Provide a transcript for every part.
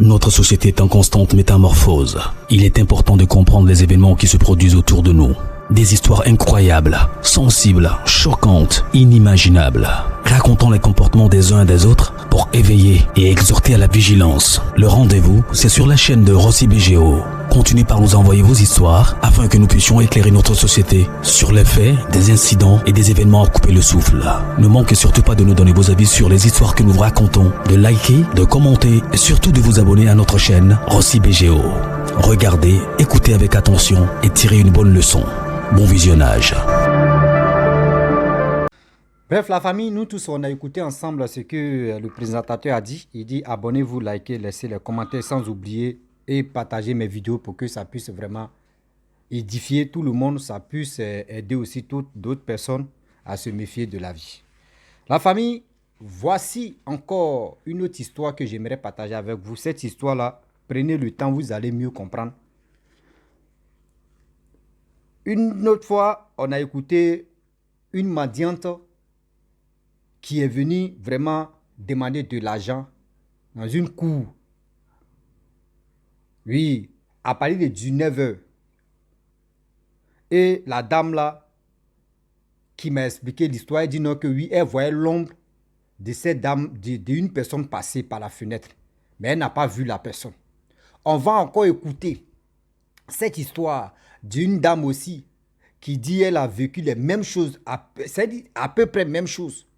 Notre société est en constante métamorphose. Il est important de comprendre les événements qui se produisent autour de nous. Des histoires incroyables, sensibles, choquantes, inimaginables. Racontons les comportements des uns et des autres pour éveiller et exhorter à la vigilance. Le rendez-vous, c'est sur la chaîne de Rossi BGO. Continuez par nous envoyer vos histoires afin que nous puissions éclairer notre société sur les faits, des incidents et des événements à couper le souffle. Ne manquez surtout pas de nous donner vos avis sur les histoires que nous vous racontons, de liker, de commenter et surtout de vous abonner à notre chaîne Rossi BGO. Regardez, écoutez avec attention et tirez une bonne leçon. Bon visionnage. Bref, la famille, nous tous, on a écouté ensemble ce que le présentateur a dit. Il dit abonnez-vous, likez, laissez les commentaires sans oublier et partagez mes vidéos pour que ça puisse vraiment édifier tout le monde. Ça puisse aider aussi toutes d'autres personnes à se méfier de la vie. La famille, voici encore une autre histoire que j'aimerais partager avec vous. Cette histoire-là, prenez le temps, vous allez mieux comprendre. Une autre fois, on a écouté une mendiante qui est venue vraiment demander de l'argent dans une cour. Oui, à partir de 19h. Et la dame là, qui m'a expliqué l'histoire, elle dit non que oui, elle voyait l'ombre de cette dame, d'une personne passer par la fenêtre. Mais elle n'a pas vu la personne. On va encore écouter cette histoire d'une dame aussi qui dit qu'elle a vécu les mêmes choses, c'est-à-dire à peu près les mêmes choses.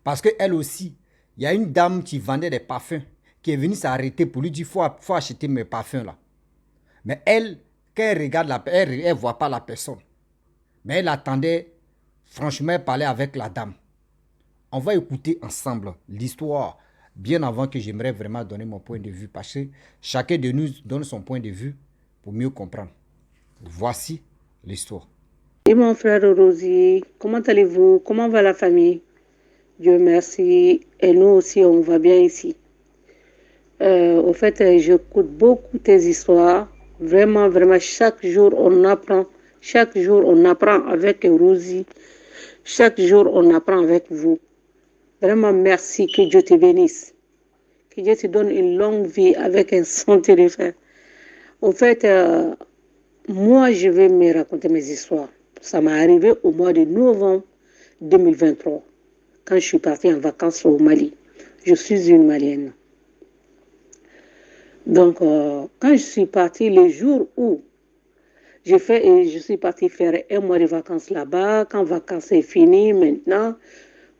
Parce qu'elle aussi, il y a une dame qui vendait des parfums qui est venue s'arrêter pour lui dire faut acheter mes parfums là. Mais elle, quand elle regarde elle ne voit pas la personne. Mais elle attendait, franchement, elle parlait avec la dame. On va écouter ensemble l'histoire bien avant que j'aimerais vraiment donner mon point de vue parce que chacun de nous donne son point de vue pour mieux comprendre. Voici l'histoire. Et mon frère Rosie, comment allez-vous? Comment va la famille? Dieu merci. Et nous aussi, on va bien ici. Au fait, j'écoute beaucoup tes histoires. Vraiment, vraiment, chaque jour, on apprend. Chaque jour, on apprend avec Rosie. Chaque jour, on apprend avec vous. Vraiment, merci. Que Dieu te bénisse. Que Dieu te donne une longue vie avec un santé de fer. Au fait, moi, je vais me raconter mes histoires. Ça m'est arrivé au mois de novembre 2023, quand je suis partie en vacances au Mali. Je suis une Malienne. Donc, quand je suis partie, le jour où je suis partie faire un mois de vacances là-bas, quand vacances est fini maintenant,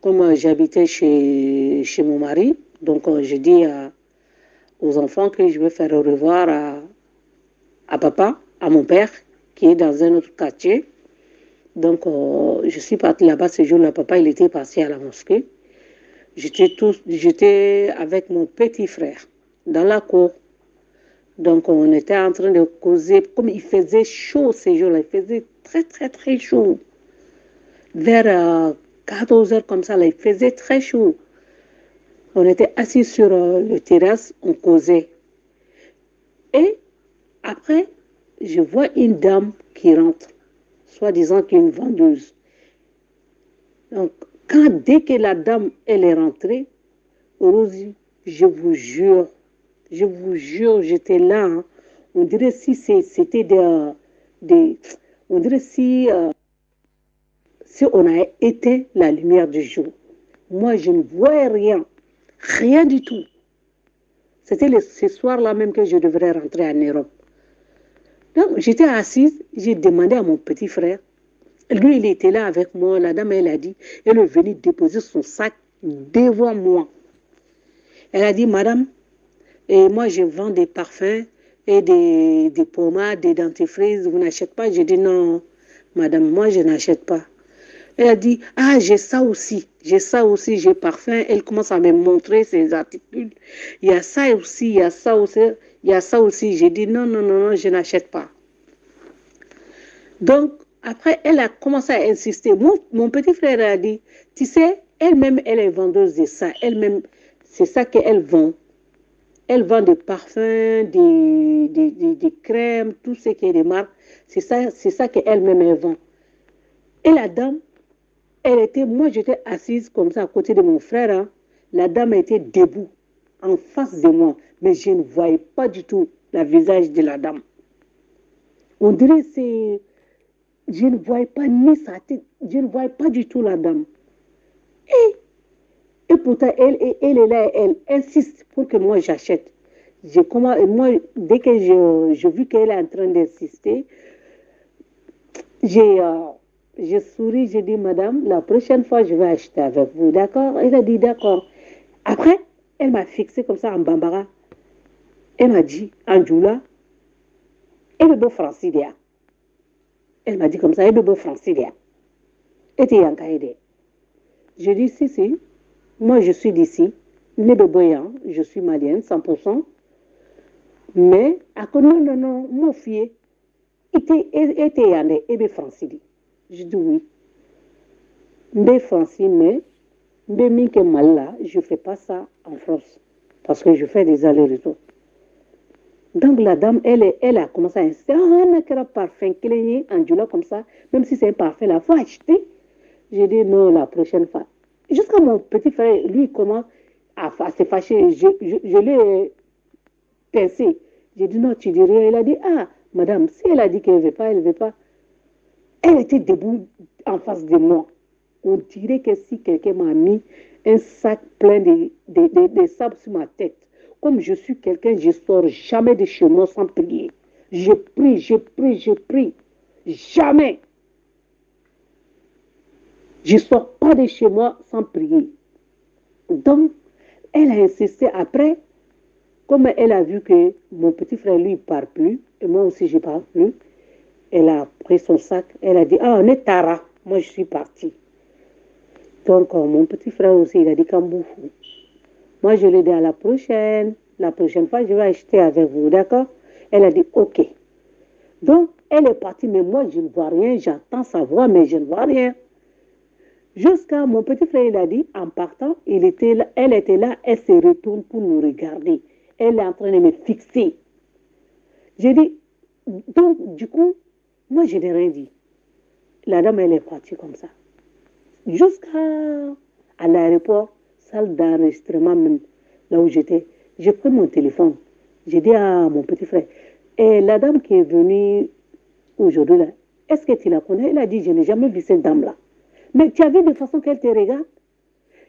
comme j'habitais chez mon mari, donc je dis aux enfants que je vais faire au revoir à papa, à mon père, qui est dans un autre quartier. Donc, je suis partie là-bas ce jour-là. Papa, il était parti à la mosquée. J'étais avec mon petit frère dans la cour. Donc, on était en train de causer. Comme il faisait chaud ce jour-là, il faisait très, très, très chaud. Vers 14 heures comme ça, là, il faisait très chaud. On était assis sur le terrasse, on causait. Et après, je vois une dame qui rentre, soi-disant qu'une vendeuse. Donc, dès que la dame, elle est rentrée, Rosie, je vous jure, j'étais là. Hein. On dirait si c'était on dirait si on a éteint la lumière du jour. Moi, je ne voyais rien du tout. C'était ce soir-là même que je devrais rentrer en Europe. Donc, j'étais assise, j'ai demandé à mon petit frère. Lui, il était là avec moi. La dame, elle a dit, elle est venue déposer son sac devant moi. Elle a dit, madame, et moi, je vends des parfums et des pommades, des dentifrices. Vous n'achetez pas? J'ai dit, non, madame, moi, je n'achète pas. Elle a dit, ah, j'ai ça aussi, j'ai parfum. Elle commence à me montrer ses articles. Il y a ça aussi, il y a ça aussi, il y a ça aussi. J'ai dit, non, je n'achète pas. Donc, après, elle a commencé à insister. Mon petit frère a dit, tu sais, elle-même, elle est vendeuse de ça. Elle-même, c'est ça qu'elle vend. Elle vend des parfums, des crèmes, tout ce qui est des marques. C'est ça qu'elle-même, elle vend. Et la dame, moi j'étais assise comme ça à côté de mon frère. Hein. La dame était debout, en face de moi. mais je ne voyais pas du tout le visage de la dame. On dirait c'est... Je ne voyais pas ni sa tête, je ne voyais pas du tout la dame. Et pourtant, elle est là, elle insiste pour que moi j'achète. Moi, dès que je vis qu'elle est en train d'insister, j'ai souri, j'ai dit, madame, la prochaine fois, je vais acheter avec vous, d'accord? Elle a dit, d'accord. Après, elle m'a fixé comme ça en bambara. Elle m'a dit, Anjula, elle est beau francilia. Elle m'a dit comme ça, elle est beau francilia. Et tu es en caïdé. J'ai dit, si, moi je suis d'ici, Nébéboyan, je suis malienne, 100%. Mais, non, mon fils, était yandé, ebe francili. Je dis oui. Mbé francili, mais, mbé minke malla, je ne fais pas ça en France. Parce que je fais des allers-retours. Donc la dame, elle a commencé à insister. Ah, on a un parfum cligné, Anjula comme ça. Même si c'est un parfum, il faut acheter. J'ai dit non, la prochaine fois. Jusqu'à mon petit frère, lui, commence à se fâcher. Je l'ai pincé. J'ai dit non, tu dis rien. Il a dit, ah, madame, si elle a dit qu'elle ne veut pas, elle ne veut pas. Elle était debout en face de moi. On dirait que si quelqu'un m'a mis un sac plein de sable sur ma tête. Comme je suis quelqu'un, je ne sors jamais de chez moi sans prier. Je prie. Jamais. Je ne sors pas de chez moi sans prier. Donc, elle a insisté après, comme elle a vu que mon petit frère, lui, ne part plus, et moi aussi, je ne pars plus, elle a pris son sac, elle a dit, ah, on est Tara. Moi, je suis partie. Donc, mon petit frère aussi, il a dit Kamboufou. Moi, je lui ai dit à la prochaine fois, je vais acheter avec vous, d'accord? Elle a dit, ok. Donc, elle est partie, mais moi, je ne vois rien. J'entends sa voix, mais je ne vois rien. Jusqu'à mon petit frère, il a dit, en partant, elle était là, elle se retourne pour nous regarder. Elle est en train de me fixer. J'ai dit, donc, du coup, moi, je n'ai rien dit. La dame, elle est partie comme ça. Jusqu'à l'aéroport, salle d'enregistrement même, là où j'étais, j'ai pris mon téléphone. J'ai dit à mon petit frère, et la dame qui est venue aujourd'hui là, est-ce que tu la connais? Elle a dit, je n'ai jamais vu cette dame-là. Mais tu as vu de façon qu'elle te regarde?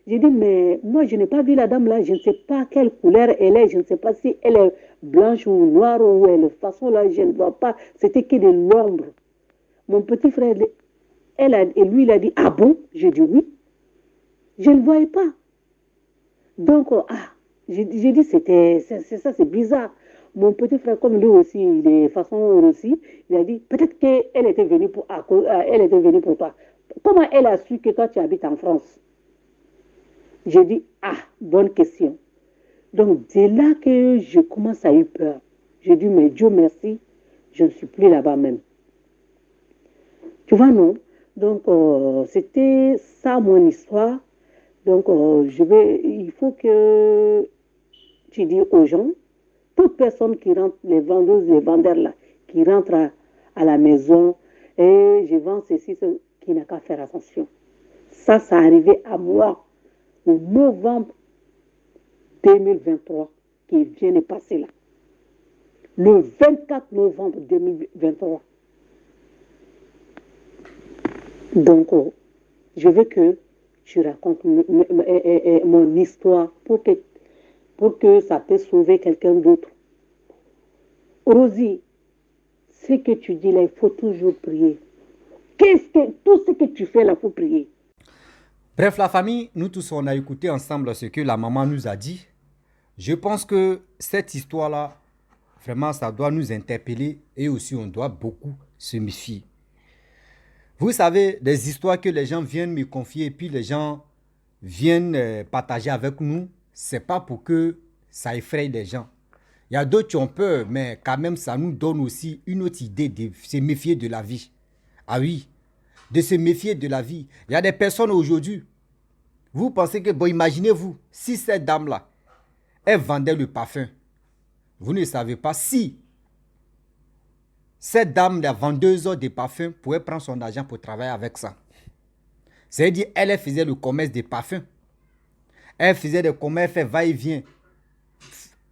J'ai dit, mais moi je n'ai pas vu la dame là, je ne sais pas quelle couleur elle est, je ne sais pas si elle est blanche ou noire ou elle est de façon là, je ne vois pas. C'était que de l'ombre. Mon petit frère, et lui, il a dit, ah bon? J'ai dit oui. Je ne voyais pas. Donc, j'ai dit, c'est bizarre. Mon petit frère, comme lui aussi, il est façon aussi, il a dit, peut-être qu'elle était venue pour toi. Comment elle a su que toi, tu habites en France? J'ai dit, ah, bonne question. Donc, c'est là que je commence à avoir peur. J'ai dit, mais Dieu merci, je ne suis plus là-bas même. Tu vois, non? Donc, c'était ça mon histoire. Donc, il faut que tu dis aux gens, toute personne qui rentre, les vendeuses, les vendeurs là, qui rentrent à la maison, et je vends ceci, qui n'a qu'à faire attention. Ça arrivé à moi, au novembre 2023, qui vient de passer là. Le 24 novembre 2023. Donc, je veux que je raconte mon histoire pour que ça puisse sauver quelqu'un d'autre. Rosie, ce que tu dis là, il faut toujours prier. Tout ce que tu fais là, il faut prier. Bref, la famille, nous tous, on a écouté ensemble ce que la maman nous a dit. Je pense que cette histoire-là, vraiment, ça doit nous interpeller et aussi on doit beaucoup se méfier. Vous savez, des histoires que les gens viennent me confier et puis les gens viennent partager avec nous, c'est pas pour que ça effraie les gens. Il y a d'autres qui ont peur, mais quand même, ça nous donne aussi une autre idée de se méfier de la vie. Ah oui, de se méfier de la vie. Il y a des personnes aujourd'hui, vous pensez que, bon, imaginez-vous, si cette dame-là, elle vendait le parfum, vous ne savez pas si cette dame, la vendeuse de parfums, pouvait prendre son argent pour travailler avec ça. C'est-à-dire, elle faisait le commerce des parfums. Elle faisait des commerces, elle fait va-et-vient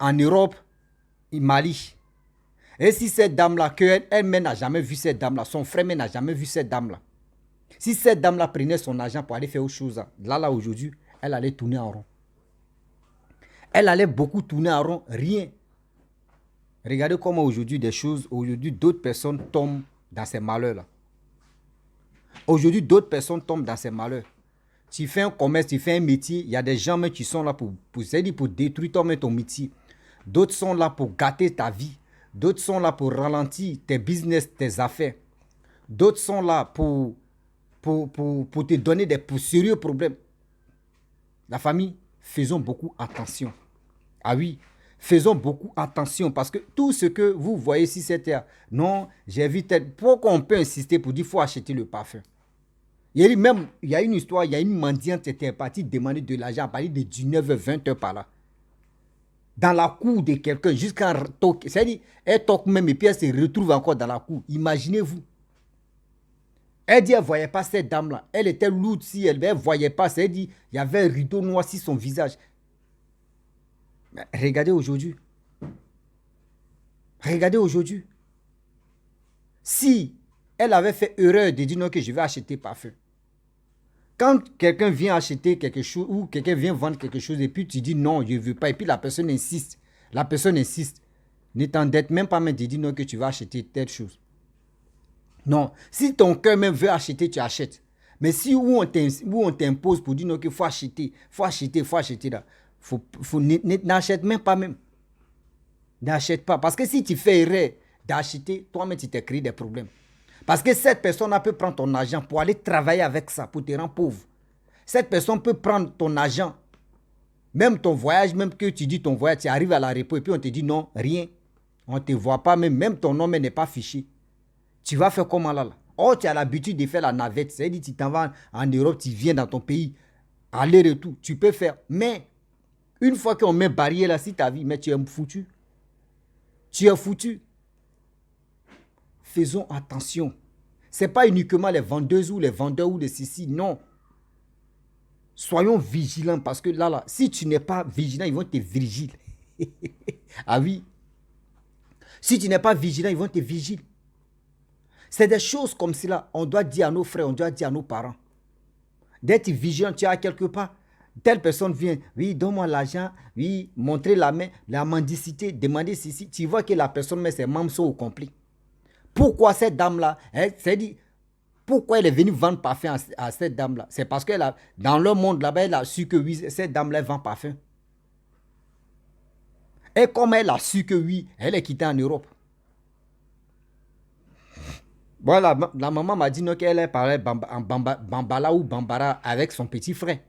en Europe, Mali. Et si cette dame-là, elle-même n'a jamais vu cette dame-là, son frère n'a jamais vu cette dame-là. Si cette dame-là prenait son argent pour aller faire autre chose, là, aujourd'hui, elle allait tourner en rond. Elle allait beaucoup tourner en rond, rien. Regardez comment aujourd'hui d'autres personnes tombent dans ces malheurs-là. Aujourd'hui, d'autres personnes tombent dans ces malheurs. Tu fais un commerce, tu fais un métier, il y a des gens même qui sont là pour détruire toi-même ton métier. D'autres sont là pour gâter ta vie. D'autres sont là pour ralentir tes business, tes affaires. D'autres sont là pour te donner des sérieux problèmes. La famille, faisons beaucoup attention. Ah oui, faisons beaucoup attention parce que tout ce que vous voyez ici, c'est non, j'ai vu tel. Pourquoi on peut insister pour dire qu'il faut acheter le parfum? Il y a une histoire, il y a une mendiante qui était partie demander de l'argent à partir de 19h, 20h par là. Dans la cour de quelqu'un, jusqu'à toc. C'est-à-dire, elle toque même et puis elle se retrouve encore dans la cour. Imaginez-vous. Elle dit qu'elle ne voyait pas cette dame-là. Elle était lourde si elle ne voyait pas. C'est-à-dire, il y avait un rideau noir sur son visage. Mais regardez aujourd'hui. Regardez aujourd'hui. Si elle avait fait erreur de dire non que je vais acheter parfum. Quand quelqu'un vient acheter quelque chose ou quelqu'un vient vendre quelque chose et puis tu dis non, je ne veux pas. Et puis la personne insiste. La personne insiste. Ne t'endette même pas de dire non que tu vas acheter telle chose. Non. Si ton cœur même veut acheter, tu achètes. Mais si où on t'impose pour dire non qu'il faut acheter, là. N'achète même pas même. N'achète pas. Parce que si tu fais erreur d'acheter, toi-même tu t'es créé des problèmes. Parce que cette personne peut prendre ton argent pour aller travailler avec ça, pour te rendre pauvre. Cette personne peut prendre ton argent, même ton voyage, même que tu dis ton voyage, tu arrives à l'aéroport et puis on te dit non, rien. On ne te voit pas, même ton nom n'est pas fiché. Tu vas faire comment là? Oh, tu as l'habitude de faire la navette. C'est-à-dire tu t'en vas en Europe, tu viens dans ton pays, aller-retour, tu peux faire. Mais une fois qu'on met barrière là, si ta vie, mais tu es foutu. Tu es foutu. Faisons attention. Ce n'est pas uniquement les vendeuses ou les vendeurs ou les ceci, non. Soyons vigilants parce que là, si tu n'es pas vigilant, ils vont te vigiler. Ah oui. Si tu n'es pas vigilant, ils vont te vigiler. C'est des choses comme cela. On doit dire à nos frères, on doit dire à nos parents. D'être vigilant, tu as quelque part. Telle personne vient, oui, donne-moi l'argent, oui, montrer la main, la mendicité, demander ceci. Tu vois que la personne met ses membres au complet. Pourquoi cette dame-là, pourquoi elle est venue vendre parfum à cette dame-là? C'est parce que dans leur monde là-bas, elle a su que oui, cette dame-là vend parfum. Et comme elle a su que oui, elle est quittée en Europe. Voilà, la maman m'a dit qu'elle parlait en Bambala ou Bambara avec son petit frère.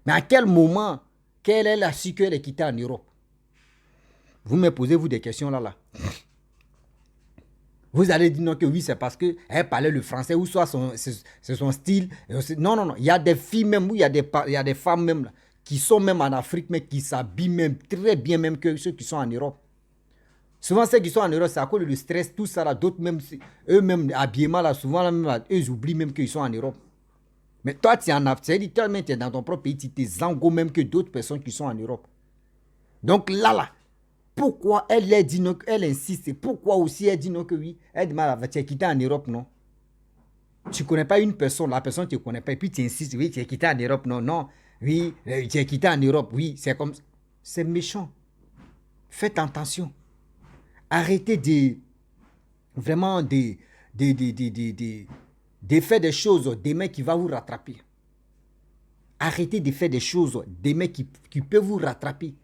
Mais à quel moment qu'elle a su qu'elle est quittée en Europe? Vous me posez-vous des questions là. Vous allez dire non que oui, c'est parce qu'elle parlait le français ou soit c'est son style. Non. Il y a des filles même, il y a des femmes même là, qui sont même en Afrique, mais qui s'habillent même très bien même que ceux qui sont en Europe. Souvent, ceux qui sont en Europe, c'est à cause du stress, tout ça là. D'autres même, eux-mêmes, habillement là, souvent, là, même, eux, ils oublient même qu'ils sont en Europe. Mais toi, tu es en Afrique, toi, tu es dans ton propre pays, tu t'es zango même que d'autres personnes qui sont en Europe. Donc là, pourquoi elle dit non, elle insiste? Pourquoi aussi elle dit non que oui? Elle dit, tu es quitté en Europe, non? Tu ne connais pas une personne, la personne tu ne connais pas, et puis tu insistes, oui, tu es quitté en Europe, non, oui, tu es quitté en Europe, oui, c'est comme ça. C'est méchant. Faites attention. Arrêtez de faire des choses demain qui va vous rattraper. Arrêtez de faire des choses demain qui peuvent vous rattraper.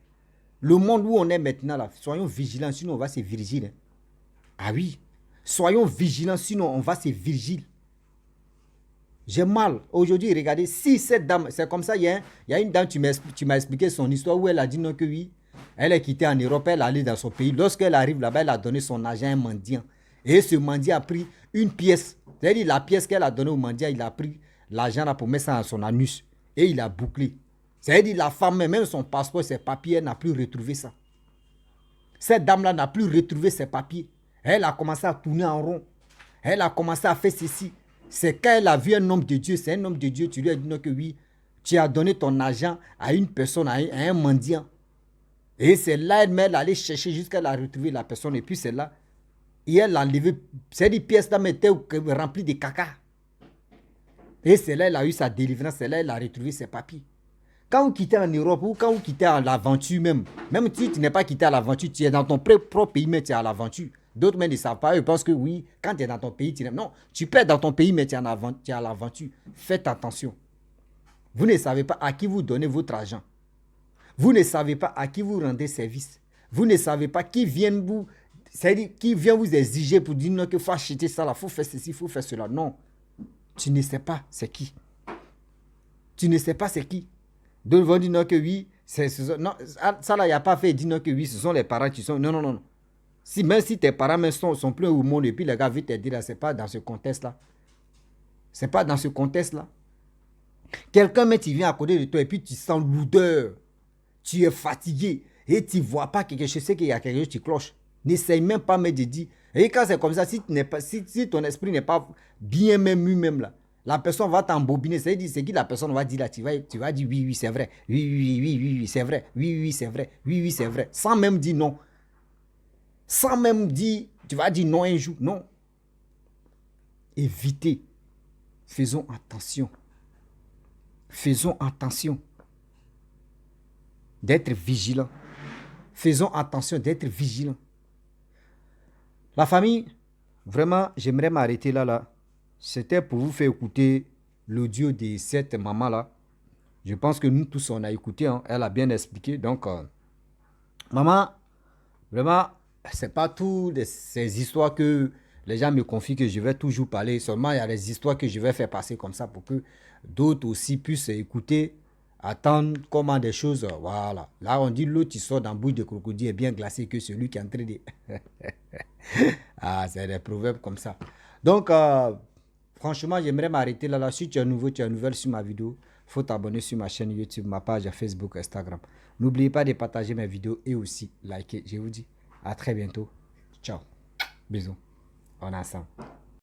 Le monde où on est maintenant, là, soyons vigilants, sinon on va se virgile. Ah oui, soyons vigilants, sinon on va se virgile. J'ai mal. Aujourd'hui, regardez, si cette dame, c'est comme ça, il y a une dame, tu m'as expliqué son histoire où elle a dit non que oui, elle est quittée en Europe, elle est allée dans son pays. Lorsqu'elle arrive là-bas, elle a donné son argent à un mendiant. Et ce mendiant a pris une pièce. C'est-à-dire la pièce qu'elle a donnée au mendiant, il a pris l'argent là pour mettre ça dans son anus. Et il a bouclé. C'est-à-dire la femme, même son passeport, ses papiers, elle n'a plus retrouvé ça. Cette dame-là n'a plus retrouvé ses papiers. Elle a commencé à tourner en rond. Elle a commencé à faire ceci. C'est quand elle a vu un homme de Dieu, c'est un homme de Dieu, tu lui as dit non que oui, tu as donné ton argent à une personne, à un mendiant. Et c'est là, elle allait chercher jusqu'à la retrouver la personne. Et puis c'est là, et elle l'a enlevé. C'est des pièces là, mais étaient remplies de caca. Et c'est là, elle a eu sa délivrance. C'est là, elle a retrouvé ses papiers. Quand vous quittez en Europe ou quand vous quittez à l'aventure même si tu n'es pas quitté à l'aventure, tu es dans ton propre pays, mais tu es à l'aventure. D'autres même ne savent pas, eux pensent que oui, quand tu es dans ton pays, tu n'es... Non, tu peux être dans ton pays, mais tu es à l'aventure. Faites attention. Vous ne savez pas à qui vous donnez votre argent. Vous ne savez pas à qui vous rendez service. Vous ne savez pas qui vient vous... C'est-à-dire qui vient vous exiger pour dire non, qu'il faut acheter ça, il faut faire ceci, il faut faire cela. Non. Tu ne sais pas c'est qui. Tu ne sais pas c'est qui. D'autres vont dire non que oui, non, ça là, il n'y a pas fait dire non que oui, ce sont les parents qui sont... Non, non, non. Si, même si tes parents même sont plus au monde et puis les gars vont te dire, c'est pas dans ce contexte-là. C'est pas dans ce contexte-là. Quelqu'un, mais tu viens à côté de toi et puis tu sens l'odeur. Tu es fatigué et tu ne vois pas quelque chose. Je sais qu'il y a quelque chose qui cloche. N'essaye même pas de dire. Et quand c'est comme ça, si ton esprit n'est pas bien même lui-même là, la personne va t'embobiner. C'est qui la personne va dire là, tu vas dire oui, oui, c'est vrai. Oui, oui, oui, oui, oui, c'est vrai. Oui, oui, c'est vrai. Oui, oui, c'est vrai. Sans même dire non. Sans même dire, tu vas dire non un jour. Non. Évitez. Faisons attention. Faisons attention d'être vigilants. Faisons attention d'être vigilants. La famille, vraiment, j'aimerais m'arrêter là. C'était pour vous faire écouter l'audio de cette maman-là. Je pense que nous tous, on a écouté. Hein. Elle a bien expliqué. Donc, maman, vraiment, c'est pas toutes ces histoires que les gens me confient que je vais toujours parler. Seulement, il y a des histoires que je vais faire passer comme ça pour que d'autres aussi puissent écouter, attendre comment des choses. Voilà. Là, on dit l'autre qui sort dans bouche de crocodile est bien glacé que celui qui est en train de... Ah, c'est des proverbes comme ça. Donc, franchement, j'aimerais m'arrêter là. Si tu es nouveau, tu es nouvelle sur ma vidéo, il faut t'abonner sur ma chaîne YouTube, ma page Facebook, Instagram. N'oubliez pas de partager mes vidéos et aussi liker. Je vous dis à très bientôt. Ciao. Bisous. On est ensemble.